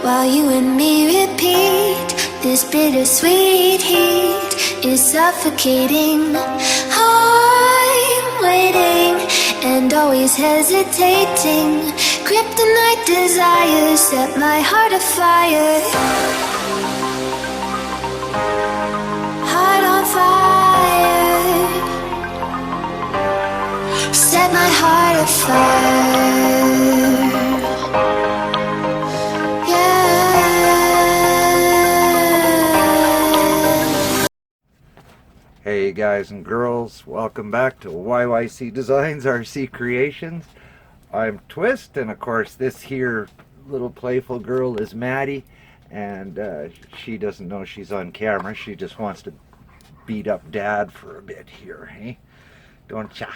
while you and me repeat. This bittersweet heat is suffocating. I'm waiting and always hesitating. Kryptonite desires set my heart afire. Heart on fire. Set my heart afire. Hey guys and girls, welcome back to YYC Designz RC Creations. I'm Twist, and of course this here little playful girl is Maddie, and she doesn't know she's on camera. She just wants to beat up Dad for a bit here, hey? Don't ya?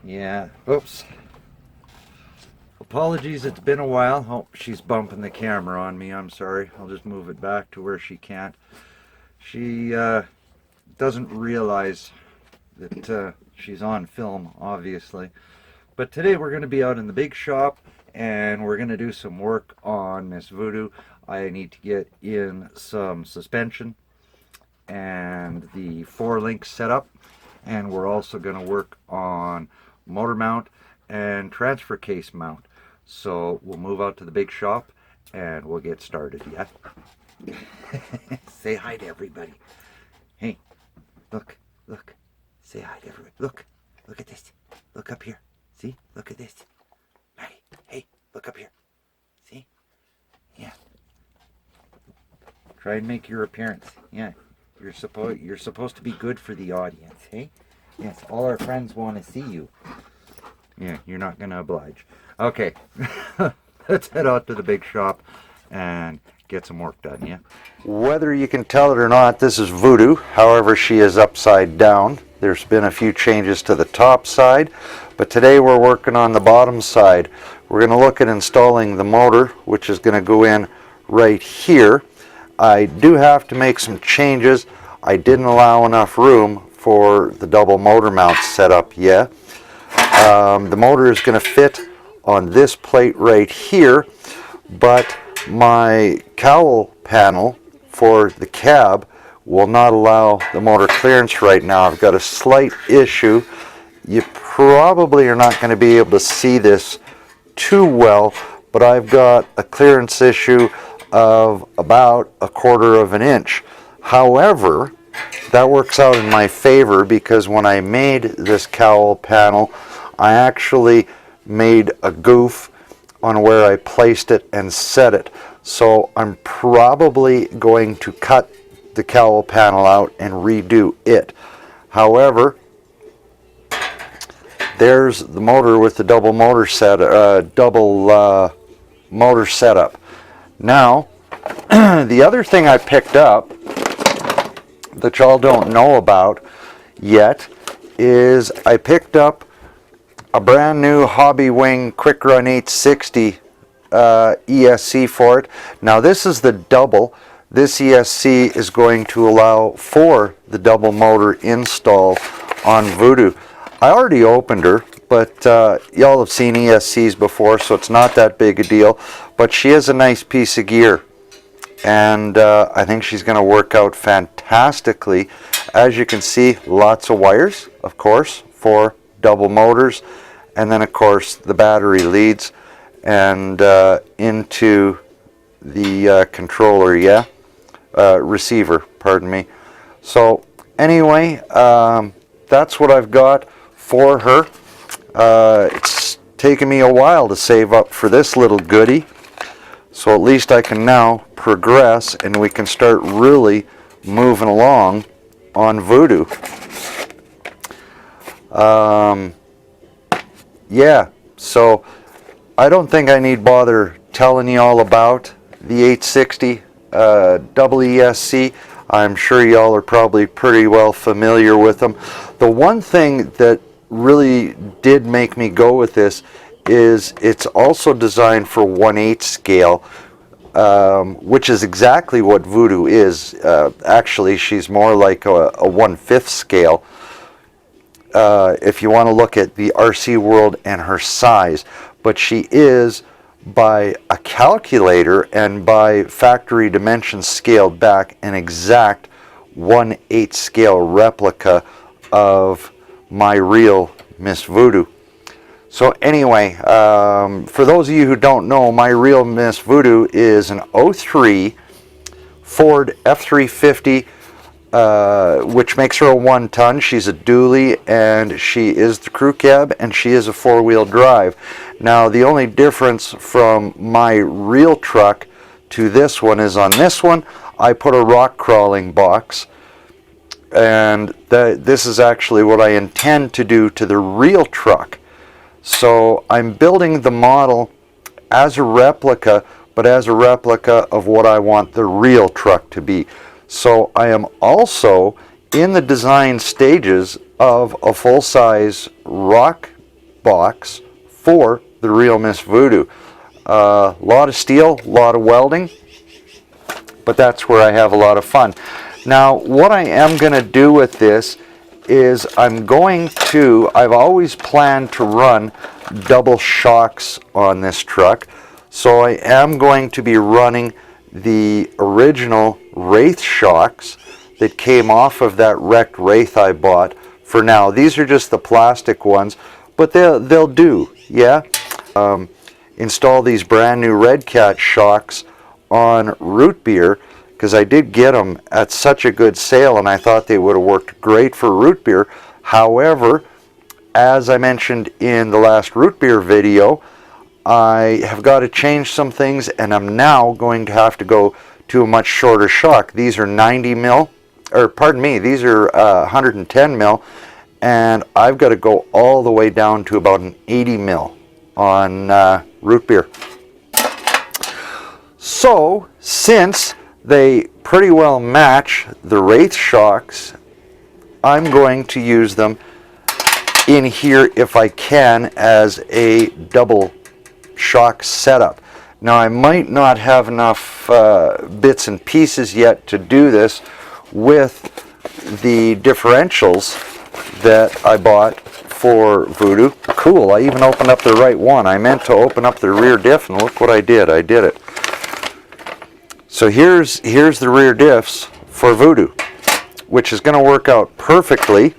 Yeah, oops. Apologies, it's been a while. Oh, she's bumping the camera on me, I'm sorry. I'll just move it back to where she can't. She doesn't realize that she's on film, obviously. But today we're going to be out in the big shop, and we're going to do some work on this Voodoo. I need to get in some suspension and the 4-link setup, and we're also going to work on motor mount and transfer case mount. So we'll move out to the big shop and we'll get started. Yeah. Say hi to everybody. Hey. Look, look, say hi to everybody. Look at this. Look up here. See, look at this. Maddie, hey, look up here. See? Yeah. Try and make your appearance. Yeah. You're supposed to be good for the audience, hey? Yes, all our friends want to see you. Yeah, you're not going to oblige. Okay. Let's head out to the big shop and get some work done, yeah? Whether you can tell it or not, this is Voodoo. However, she is upside down. There's been a few changes to the top side, but today we're working on the bottom side. We're going to look at installing the motor, which is going to go in right here. I do have to make some changes. I didn't allow enough room for the double motor mount setup yet. The motor is going to fit on this plate right here, but my cowl panel for the cab will not allow the motor clearance right now. I've got a slight issue. You probably are not going to be able to see this too well, but I've got a clearance issue of about 1/4 of an inch. However, that works out in my favor because when I made this cowl panel, I actually made a goof on where I placed it and set it. So I'm probably going to cut the cowl panel out and redo it. However, there's the motor with the double motor setup. Now, the other thing I picked up that y'all don't know about yet is I picked up a brand new Hobby Wing Quick Run 860 ESC for it. Now this is the double. This ESC is going to allow for the double motor install on Voodoo. I already opened her, but y'all have seen ESCs before, so it's not that big a deal. But she is a nice piece of gear, and I think she's going to work out fantastically. As you can see, lots of wires, of course, for double motors, and then of course the battery leads and into the controller, yeah, receiver, pardon me. So anyway, that's what I've got for her. It's taken me a while to save up for this little goodie, so at least I can now progress and we can start really moving along on Voodoo. Yeah, so I don't think I need bother telling you all about the 860 double ESC. I'm sure y'all are probably pretty well familiar with them. The one thing that really did make me go with this is it's also designed for 1/8 scale, which is exactly what Voodoo is. Actually, she's more like a 1/5 scale. If you want to look at the RC world and her size, but she is by a calculator and by factory dimensions scaled back an exact 1/8 scale replica of my real Miss Voodoo. So anyway, for those of you who don't know, my real Miss Voodoo is an 03 Ford F350, which makes her a 1-ton. She's a dually, and she is the crew cab, and she is a 4-wheel drive. Now, the only difference from my real truck to this one is on this one, I put a rock crawling box, and this is actually what I intend to do to the real truck. So I'm building the model as a replica, but as a replica of what I want the real truck to be. So I am also in the design stages of a full-size rock box for the real Miss Voodoo. A lot of steel, a lot of welding, but that's where I have a lot of fun. Now, what I am going to do with this is I've always planned to run double shocks on this truck. So I am going to be running the original Wraith shocks that came off of that wrecked Wraith I bought for now. These are just the plastic ones, but they'll do, yeah. Install these brand new Red Cat shocks on root beer, because I did get them at such a good sale and I thought they would have worked great for root beer. However, as I mentioned in the last root beer video, I have got to change some things, and I'm now going to have to go to a much shorter shock. These are 90 mil, or pardon me, these are 110 mil, and I've got to go all the way down to about an 80 mil on root beer. So, since they pretty well match the Wraith shocks, I'm going to use them in here if I can as a double shock setup. Now, I might not have enough bits and pieces yet to do this with the differentials that I bought for Voodoo. Cool, I even opened up the right one. I meant to open up the rear diff, and look what I did. I did it. So here's the rear diffs for Voodoo, which is going to work out perfectly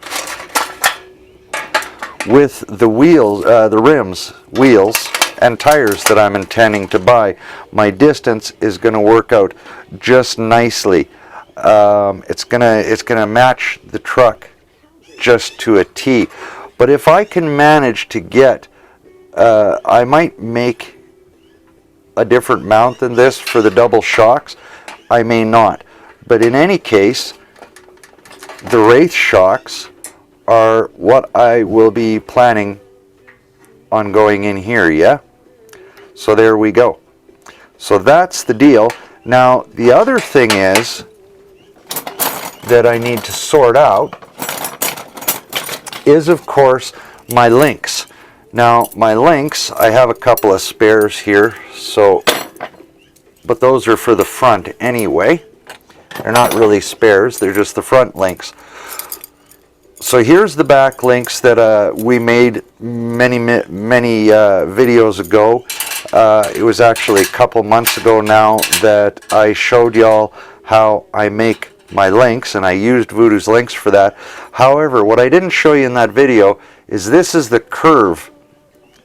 with the wheels, the rims, wheels, and tires that I'm intending to buy. My distance is going to work out just nicely. It's gonna match the truck just to a T. But if I can manage to get, I might make a different mount than this for the double shocks. I may not. But in any case, the Wraith shocks are what I will be planning on going in here, yeah? So there we go. So that's the deal. Now, the other thing is that I need to sort out is, of course, my links. Now, my links, I have a couple of spares here, so, but those are for the front anyway. They're not really spares, they're just the front links. So here's the back links that we made many videos ago. It was actually a couple months ago now that I showed y'all how I make my links, and I used Voodoo's links for that. However, what I didn't show you in that video is this is the curve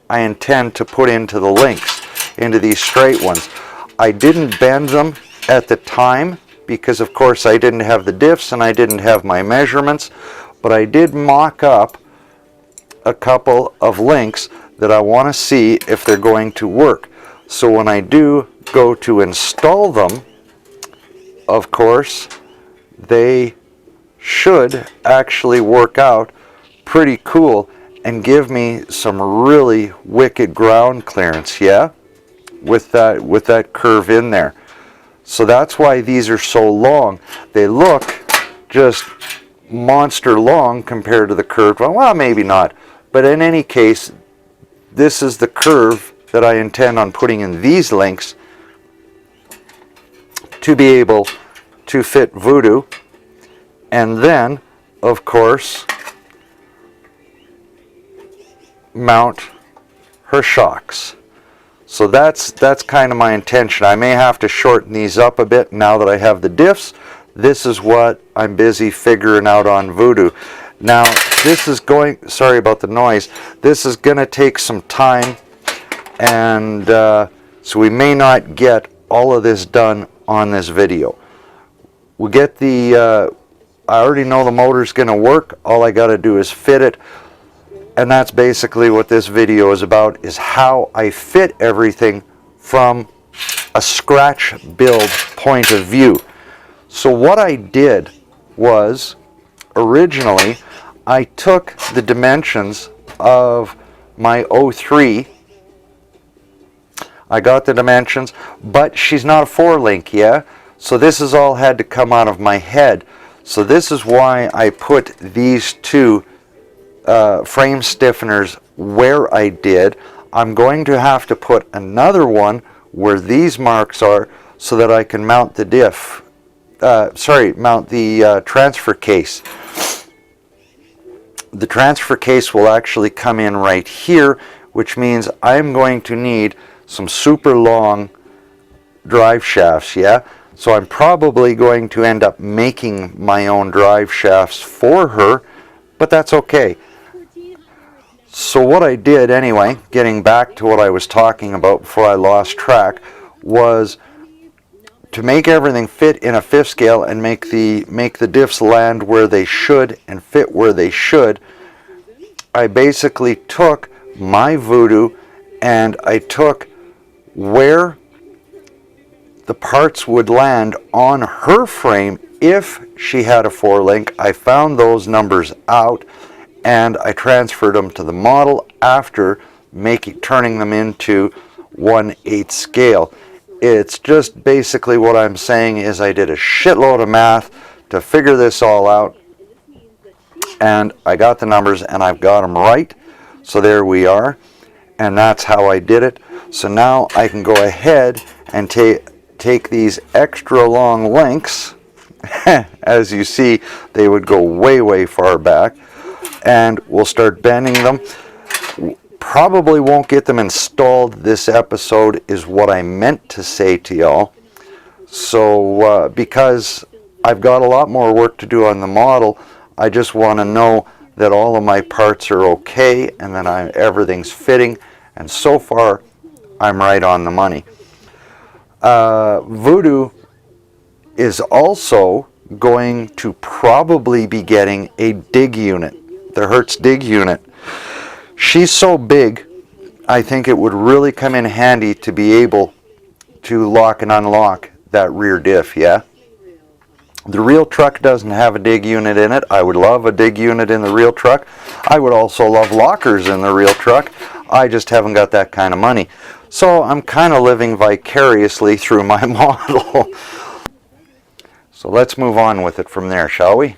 I intend to put into the links, into these straight ones. I didn't bend them at the time because, of course, I didn't have the diffs and I didn't have my measurements, but I did mock up a couple of links that I want to see if they're going to work. So when I do go to install them, of course, they should actually work out pretty cool and give me some really wicked ground clearance, yeah, with that curve in there. So that's why these are so long. They look just monster long compared to the curved one. Well, maybe not, but in any case, this is the curve that I intend on putting in these links to be able to fit Voodoo, and then, of course, mount her shocks. So that's kind of my intention. I may have to shorten these up a bit now that I have the diffs. This is what I'm busy figuring out on Voodoo. Now, this is going, sorry about the noise, this is going to take some time, and so we may not get all of this done on this video. We'll get the, I already know the motor's going to work. All I got to do is fit it. And that's basically what this video is about, is how I fit everything from a scratch build point of view. So what I did was, originally, I took the dimensions of my 03. I got the dimensions, but she's not a 4-link, yeah? So this has all had to come out of my head. So this is why I put these two frame stiffeners where I did. I'm going to have to put another one where these marks are so that I can mount the mount the transfer case. The transfer case will actually come in right here, which means I'm going to need some super long drive shafts, yeah? So I'm probably going to end up making my own drive shafts for her, but that's okay. So what I did anyway, getting back to what I was talking about before I lost track, was to make everything fit in a 5th scale and make the diffs land where they should and fit where they should. I basically took my Voodoo and I took where the parts would land on her frame if she had a 4-link. I found those numbers out and I transferred them to the model after turning them into 1/8 scale. It's just basically what I'm saying is I did a shitload of math to figure this all out, and I got the numbers and I've got them right. So there we are, and that's how I did it. So now I can go ahead and take these extra long links. As you see, they would go way far back, and we'll start bending them. Probably won't get them installed this episode is what I meant to say to y'all. So because I've got a lot more work to do on the model, I just want to know that all of my parts are okay and that everything's fitting, and so far I'm right on the money. Voodoo is also going to probably be getting a dig unit, the Hertz dig unit. She's so big, I think it would really come in handy to be able to lock and unlock that rear diff, yeah? The real truck doesn't have a dig unit in it. I would love a dig unit in the real truck. I would also love lockers in the real truck. I just haven't got that kind of money. So I'm kind of living vicariously through my model. So let's move on with it from there, shall we?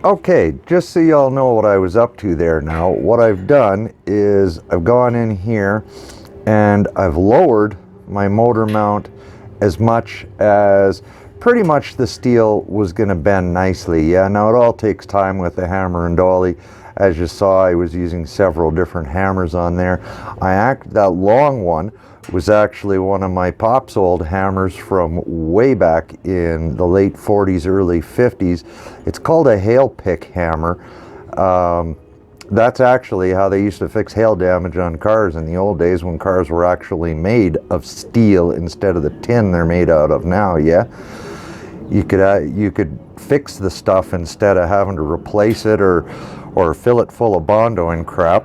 Okay, just so y'all know what I was up to there now, what I've done is I've gone in here and I've lowered my motor mount as much as pretty much the steel was going to bend nicely. Yeah, now it all takes time with the hammer and dolly. As you saw, I was using several different hammers on there. That long one was actually one of my pop's old hammers from way back in the late 40s, early 50s. It's called a hail pick hammer. That's actually how they used to fix hail damage on cars in the old days, when cars were actually made of steel instead of the tin they're made out of now. Yeah, you could fix the stuff instead of having to replace it or fill it full of Bondo and crap.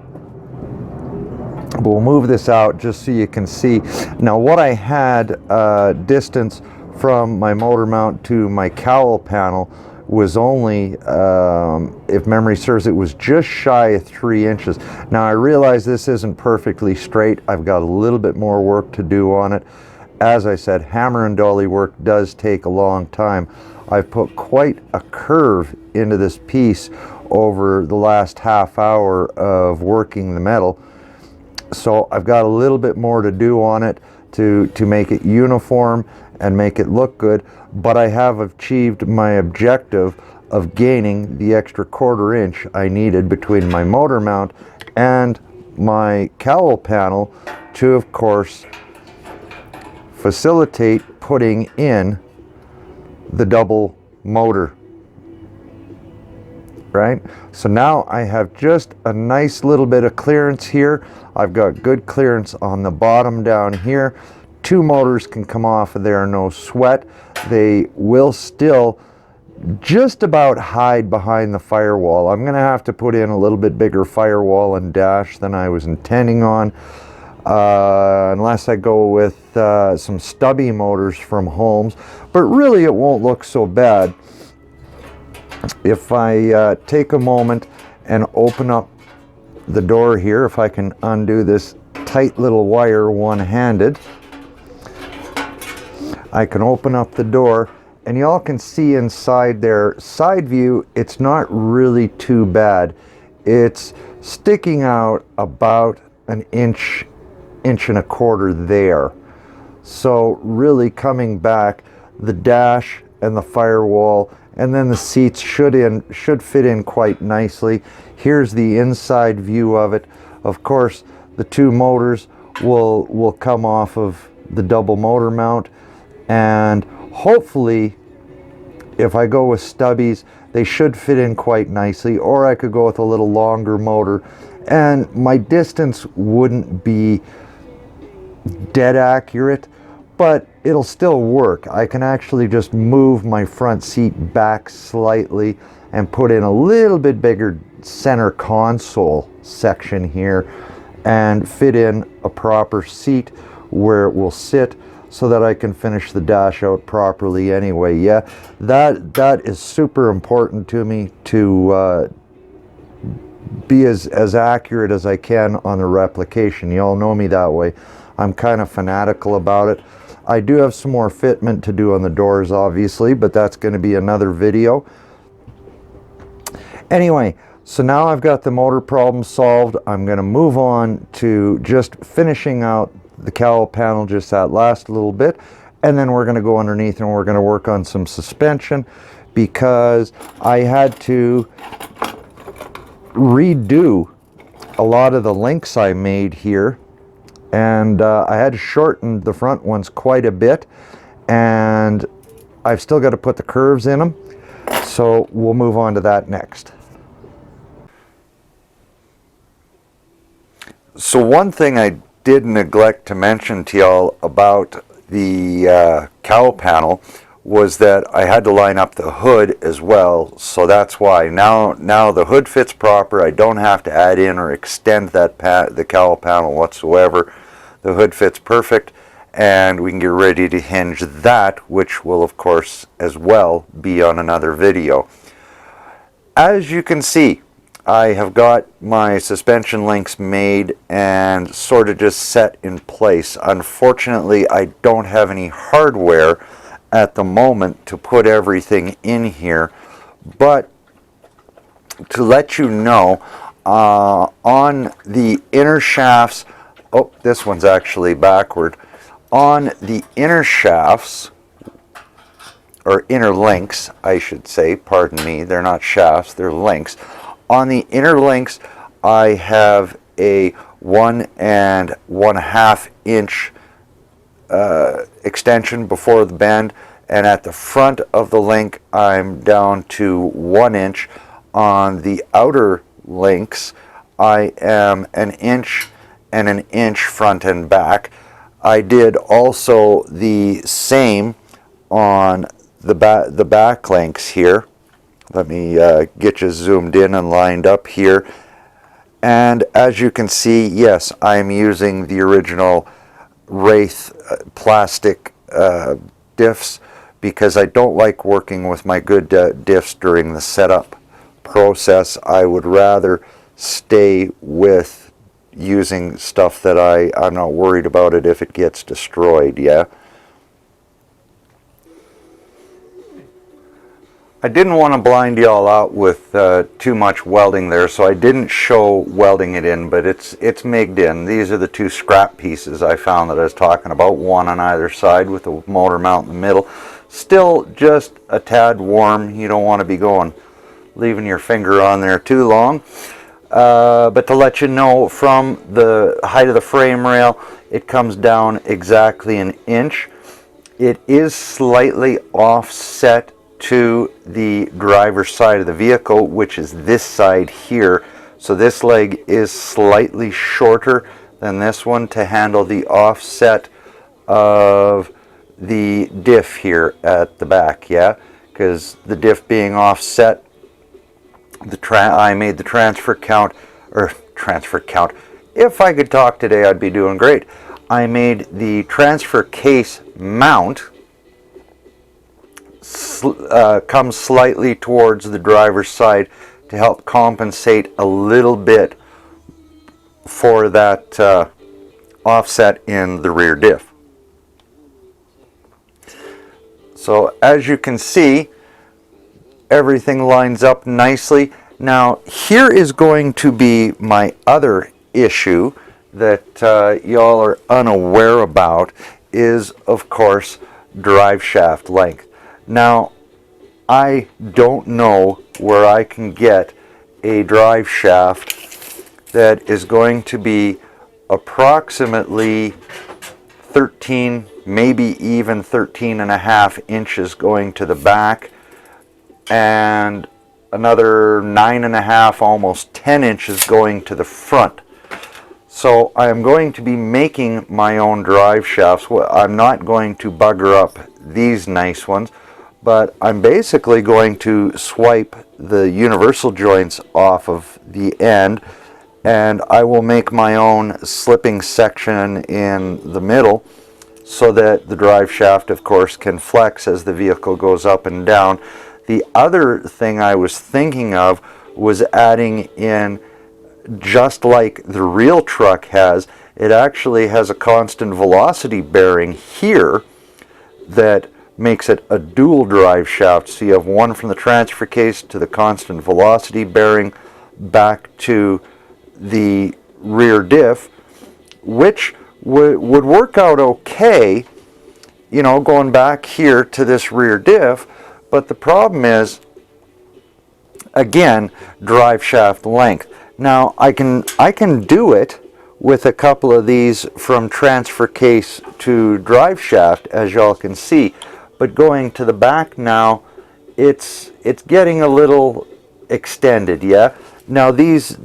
But we'll move this out just so you can see. Now what I had distance from my motor mount to my cowl panel was only, if memory serves, it was just shy of 3 inches. Now I realize this isn't perfectly straight. I've got a little bit more work to do on it. As I said, hammer and dolly work does take a long time. I've put quite a curve into this piece over the last half hour of working the metal. So I've got a little bit more to do on it to make it uniform and make it look good, but I have achieved my objective of gaining the extra 1/4 inch I needed between my motor mount and my cowl panel to, of course, facilitate putting in the double motor. Right? So now I have just a nice little bit of clearance here. I've got good clearance on the bottom down here. 2 motors can come off of there, no sweat. They will still just about hide behind the firewall. I'm going to have to put in a little bit bigger firewall and dash than I was intending on, unless I go with some stubby motors from Holmes. But really it won't look so bad if I take a moment and open up the door here. If I can undo this tight little wire one-handed, I can open up the door and y'all can see inside there. Side view, it's not really too bad. It's sticking out about an inch and a quarter there. So really coming back, the dash and the firewall and then the seats should fit in quite nicely. Here's the inside view of it. Of course, the 2 motors will come off of the double motor mount, and hopefully if I go with stubbies, they should fit in quite nicely, or I could go with a little longer motor and my distance wouldn't be dead accurate, but it'll still work. I can actually just move my front seat back slightly and put in a little bit bigger center console section here and fit in a proper seat where it will sit so that I can finish the dash out properly anyway. Yeah, that is super important to me to be as accurate as I can on the replication. You all know me that way. I'm kind of fanatical about it. I do have some more fitment to do on the doors, obviously, but that's going to be another video. Anyway, so now I've got the motor problem solved. I'm going to move on to just finishing out the cowl panel, just that last little bit, and then we're going to go underneath and we're going to work on some suspension, because I had to redo a lot of the links I made here, and I had to shorten the front ones quite a bit, and I've still got to put the curves in them, so we'll move on to that next. So one thing I did neglect to mention to y'all about the cowl panel was that I had to line up the hood as well, so that's why now the hood fits proper. I don't have to add in or extend that the cowl panel whatsoever. The hood fits perfect, and we can get ready to hinge that, which will of course as well be on another video. As you can see, I have got my suspension links made and sort of just set in place. Unfortunately, I don't have any hardware at the moment to put everything in here, but to let you know, on the inner shafts, oh, this one's actually backward, on the inner shafts, or inner links I should say, pardon me, they're not shafts, they're links. On the inner links I have a 1 1/2 inch extension before the bend, and at the front of the link I'm down to 1 inch. On the outer links I am 1 inch and 1 inch front and back. I did also the same on the back links here. Let me get you zoomed in and lined up here, and as you can see, yes, I'm using the original Wraith plastic diffs, because I don't like working with my good diffs during the setup process. I would rather stay with using stuff that I'm not worried about it if it gets destroyed. Yeah, I didn't want to blind y'all out with too much welding there, so I didn't show welding it in, but it's MIG'd in. These are the two scrap pieces I found that I was talking about, one on either side with the motor mount in the middle. Still just a tad warm. You don't want to be leaving your finger on there too long. But to let you know, from the height of the frame rail, it comes down exactly 1 inch. It is slightly offset to the driver's side of the vehicle, which is this side here. So this leg is slightly shorter than this one to handle the offset of the diff here at the back. Yeah, because the diff being offset, I made the transfer count. If I could talk today, I'd be doing great. I made the transfer case mount come slightly towards the driver's side to help compensate a little bit for that offset in the rear diff. So as you can see, everything lines up nicely. Now here is going to be my other issue that y'all are unaware about, is of course drive shaft length. Now I don't know where I can get a drive shaft that is going to be approximately 13, maybe even 13.5 inches going to the back, and another 9.5, almost 10 inches going to the front. So I am going to be making my own drive shafts. I'm not going to bugger up these nice ones, but I'm basically going to swipe the universal joints off of the end, and I will make my own slipping section in the middle so that the drive shaft, of course, can flex as the vehicle goes up and down. The other thing I was thinking of was adding in just like the real truck has, it actually has a constant velocity bearing here that makes it a dual drive shaft. So you have one from the transfer case to the constant velocity bearing back to the rear diff, which would work out okay, you know, going back here to this rear diff. But the problem is, again, drive shaft length. Now I can do it with a couple of these from transfer case to drive shaft, as y'all can see, but going to the back now, it's getting a little extended. Yeah. Now these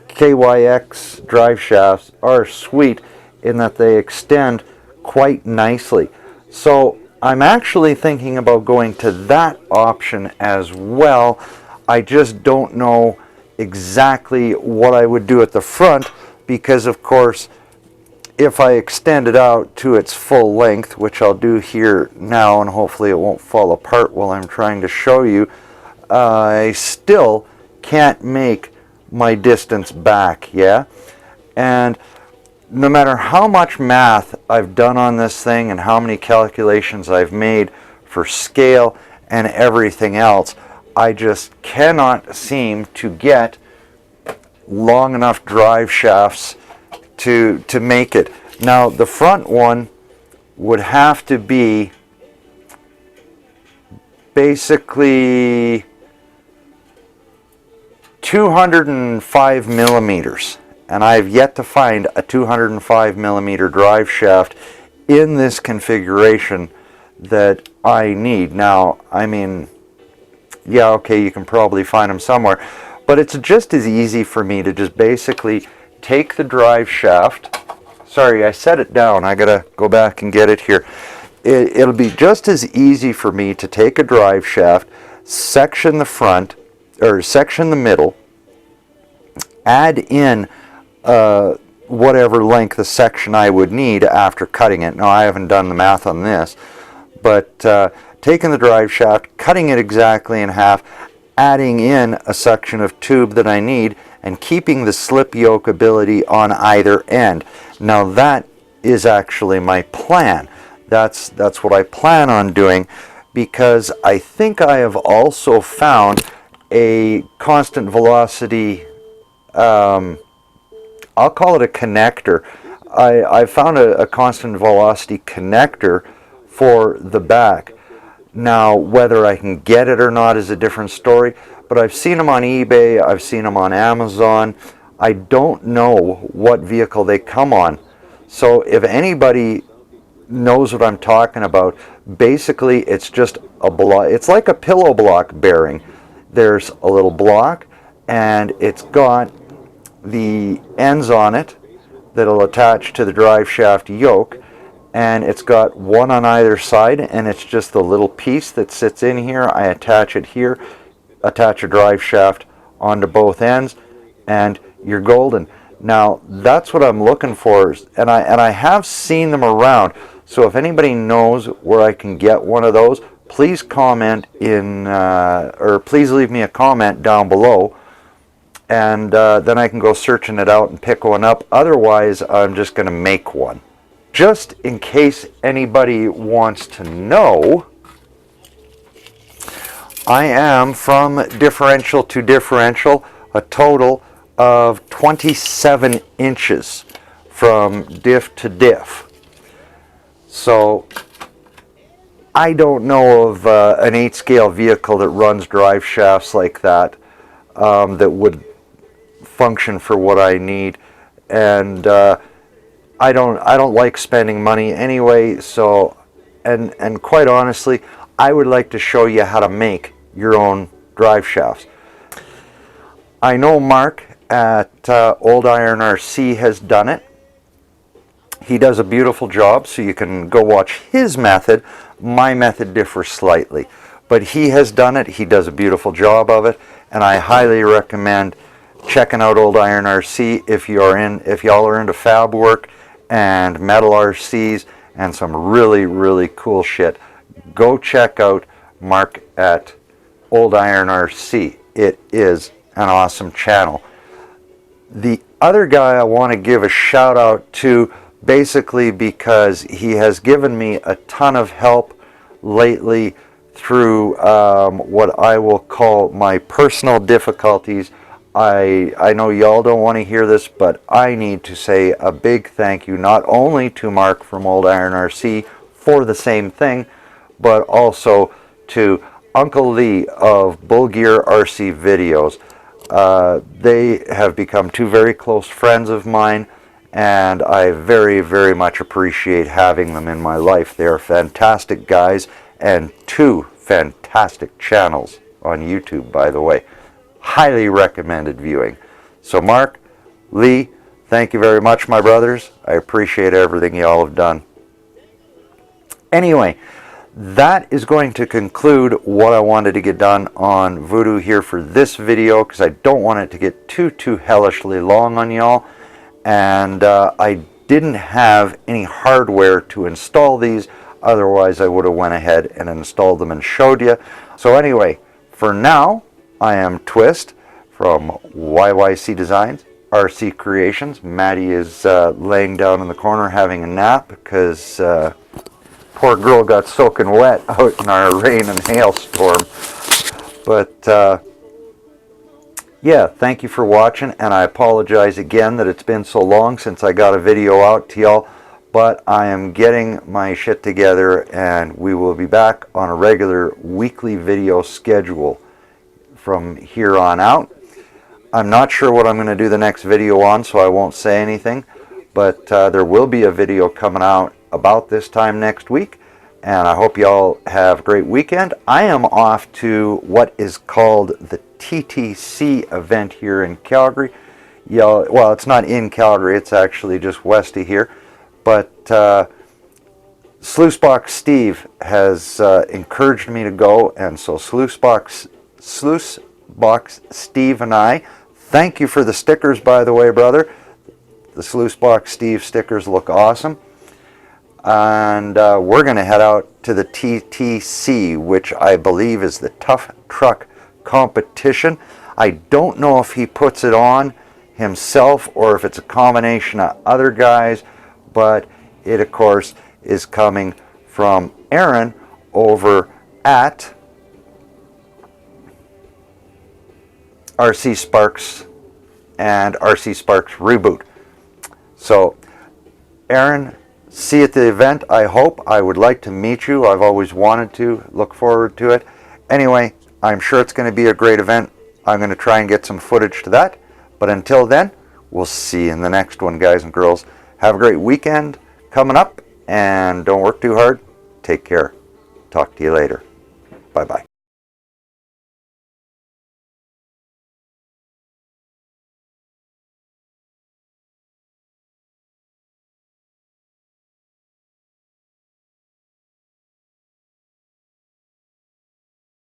KYX drive shafts are sweet in that they extend quite nicely. So I'm actually thinking about going to that option as well. I just don't know exactly what I would do at the front, because of course if I extend it out to its full length, which I'll do here now, and hopefully it won't fall apart while I'm trying to show you, I still can't make my distance back. Yeah, and no matter how much math I've done on this thing and how many calculations I've made for scale and everything else, I just cannot seem to get long enough drive shafts to make it. Now the front one would have to be basically 205 millimeters, and I've yet to find a 205 millimeter drive shaft in this configuration that I need. Now, I mean, yeah, okay, you can probably find them somewhere, but it's just as easy for me to just basically take the drive shaft. Sorry, I set it down. I gotta go back and get it here. It'll be just as easy for me to take a drive shaft, section the front, or section the middle, add in whatever length of section I would need after cutting it. Now, I haven't done the math on this, but taking the drive shaft, cutting it exactly in half, adding in a section of tube that I need, and keeping the slip yoke ability on either end. Now that is actually my plan. That's what I plan on doing, because I think I have also found a constant velocity, I'll call it a connector. I found a constant velocity connector for the back. Now, whether I can get it or not is a different story, but I've seen them on eBay, I've seen them on Amazon. I don't know what vehicle they come on. So if anybody knows what I'm talking about, basically it's just a block. It's like a pillow block bearing. There's a little block, and it's got the ends on it that'll attach to the drive shaft yoke, and it's got one on either side, and it's just the little piece that sits in here. I attach it here, attach a drive shaft onto both ends, and you're golden. Now that's what I'm looking for, and I have seen them around. So if anybody knows where I can get one of those, please comment in, or please leave me a comment down below, and then I can go searching it out and pick one up. Otherwise, I'm just going to make one. Just in case anybody wants to know, I am from differential to differential, a total of 27 inches from diff to diff. So I don't know of an 8-scale vehicle that runs drive shafts like that, that would function for what I need, and I don't like spending money anyway. So, and quite honestly, I would like to show you how to make your own drive shafts. I know Mark at Old Iron RC has done it. He does a beautiful job, so you can go watch his method. My method differs slightly, but he has done it. He does a beautiful job of it, and I highly recommend checking out Old Iron RC if y'all are into fab work and metal RCs and some really cool shit. Go check out Mark at Old Iron RC. It is an awesome channel. The other guy I want to give a shout out to, basically because he has given me a ton of help lately through what I will call my personal difficulties. I know y'all don't want to hear this, but I need to say a big thank you not only to Mark from Old Iron RC for the same thing, but also to Uncle Lee of Bull Gear RC Videos. They have become two very close friends of mine, and I very, very much appreciate having them in my life. They are fantastic guys, and two fantastic channels on YouTube, by the way. Highly recommended viewing. So Mark, Lee, thank you very much, my brothers. I appreciate everything you all have done. Anyway, that is going to conclude what I wanted to get done on Voodoo here for this video, because I don't want it to get too hellishly long on y'all. And I didn't have any hardware to install these, otherwise I would have went ahead and installed them and showed you. So anyway, for now, I am Twist from YYC Designz, RC Creations. Maddie is laying down in the corner having a nap because poor girl got soaking wet out in our rain and hailstorm. But yeah, thank you for watching, and I apologize again that it's been so long since I got a video out to y'all, but I am getting my shit together and we will be back on a regular weekly video schedule from here on out. I'm not sure what I'm going to do the next video on, so I won't say anything, but there will be a video coming out about this time next week, and I hope y'all have a great weekend. I am off to what is called the TTC event here in Calgary. Y'all, well, it's not in Calgary, it's actually just west of here, but Sluicebox Steve has encouraged me to go, and so Sluicebox Steve and I, thank you for the stickers, by the way, brother. The Sluicebox Steve stickers look awesome. And we're going to head out to the TTC, which I believe is the Tough Truck competition. I don't know if he puts it on himself or if it's a combination of other guys, but it, of course, is coming from Aaron over at RC Sparks and RC Sparks Reboot. So, Aaron, see you at the event, I hope. I would like to meet you. I've always wanted to. Look forward to it. Anyway, I'm sure it's going to be a great event. I'm going to try and get some footage to that. But until then, we'll see you in the next one, guys and girls. Have a great weekend coming up, and don't work too hard. Take care. Talk to you later. Bye-bye.